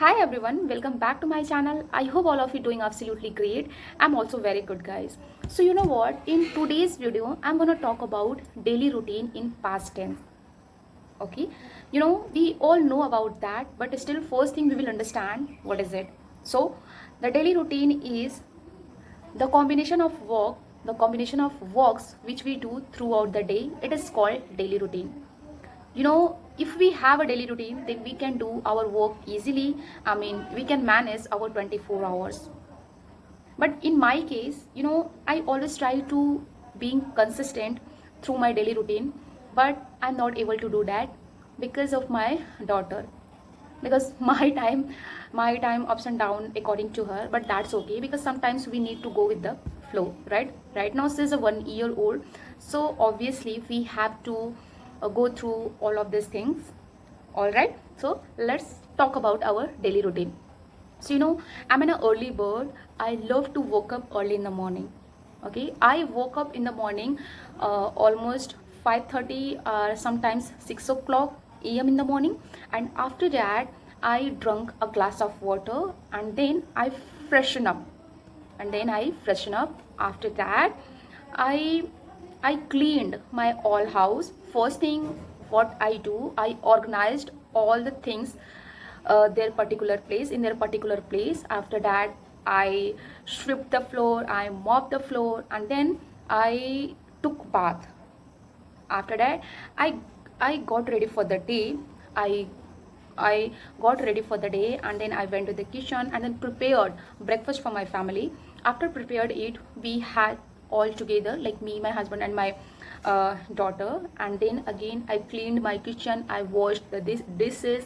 Hi everyone, welcome back to my channel. I hope all of you doing absolutely great. I'm also very good, guys. So you know what, in today's video I'm going to talk about daily routine in past tense. Okay, we all know about that, but still first thing we will understand what is it. So the daily routine is the combination of works which we do throughout the day. It is called daily routine. If we have a daily routine, then we can do our work easily. We can manage our 24 hours. But in my case, I always try to being consistent through my daily routine, but I'm not able to do that because of my daughter. Because my time ups and down according to her, but that's okay because sometimes we need to go with the flow, right now she's a 1 year old, so obviously we have to go through all of these things. All right, so let's talk about our daily routine. So I'm an early bird. I love to wake up early in the morning. Okay, I woke up in the morning almost 5:30 or sometimes 6 o'clock a.m. in the morning, and after that I drank a glass of water, and then I freshen up. After that I I cleaned my all house. First thing what I do, I organized all the things their particular place in their particular place. After that I swept the floor, I mopped the floor, and then I took bath. After that I got ready for the day. I i got ready for the day, and then I went to the kitchen and then prepared breakfast for my family. After prepared it, we had all together, like me, my husband, and my daughter. And then again I cleaned my kitchen, I washed the dishes,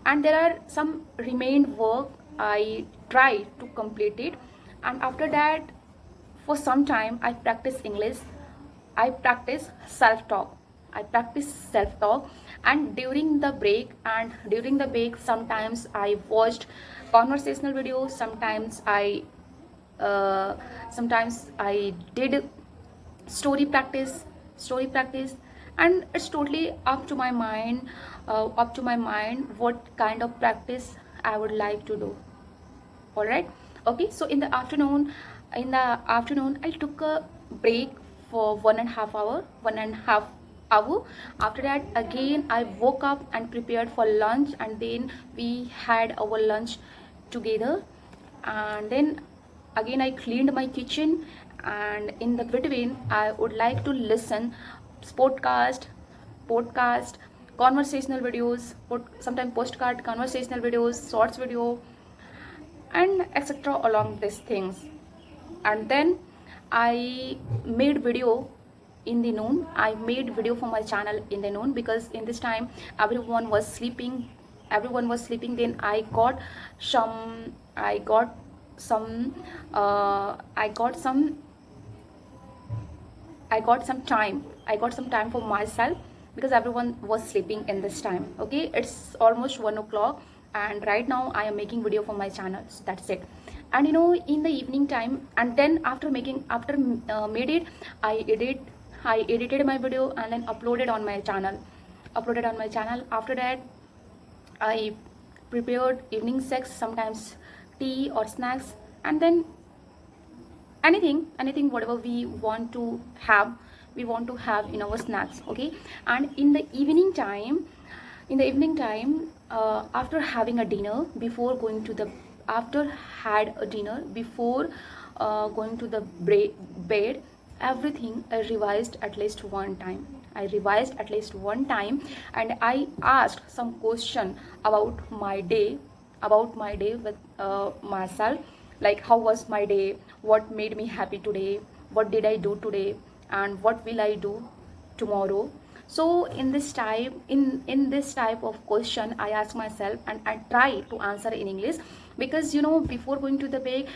and there are some remained work. I tried to complete it. And after that, for some time I practice English. I practice self-talk. And during the break, sometimes I watched conversational videos. Sometimes I did story practice, and it's totally up to my mind what kind of practice I would like to do. All right, okay. So in the afternoon I took a break for 1.5 hour. After that again I woke up and prepared for lunch, and then we had our lunch together. And then again I cleaned my kitchen, and in the between I would like to listen podcast, conversational videos, sometimes postcard, conversational videos, shorts video, and etc. along these things. And then I made video in the noon. I made video for my channel in the noon, because in this time everyone was sleeping. Then some i got some I got some time for myself, because everyone was sleeping in this time. Okay, it's almost 1 o'clock, and right now I am making video for my channel. So that's it. And in the evening time, and then after made it, I edited my video and then uploaded on my channel. After that I prepared evening snacks, sometimes tea or snacks, and then anything whatever we want to have in our snacks. Okay, and in the evening time, after having a dinner, before going to the after had a dinner before going to the bed, everything I revised at least one time, and I asked some question about my day with myself, like how was my day, what made me happy today, what did I do today, and what will I do tomorrow. So in this type of question I ask myself, and I try to answer in English, because before going to the bed,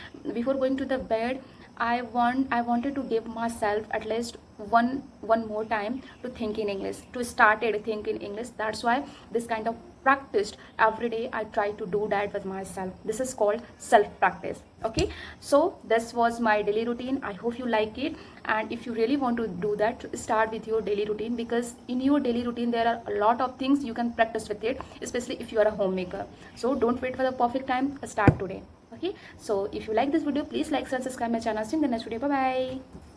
I wanted to give myself at least one more time to think in English, to started think in English. That's why this kind of practiced every day. I try to do that with myself. This is called self practice. Okay, so this was my daily routine. I hope you like it, and if you really want to do that, start with your daily routine, because in your daily routine there are a lot of things you can practice with it, especially if you are a homemaker. So don't wait for the perfect time, start today. Okay, so if you like this video, please like, share, subscribe my channel. See you in the next video. Bye bye.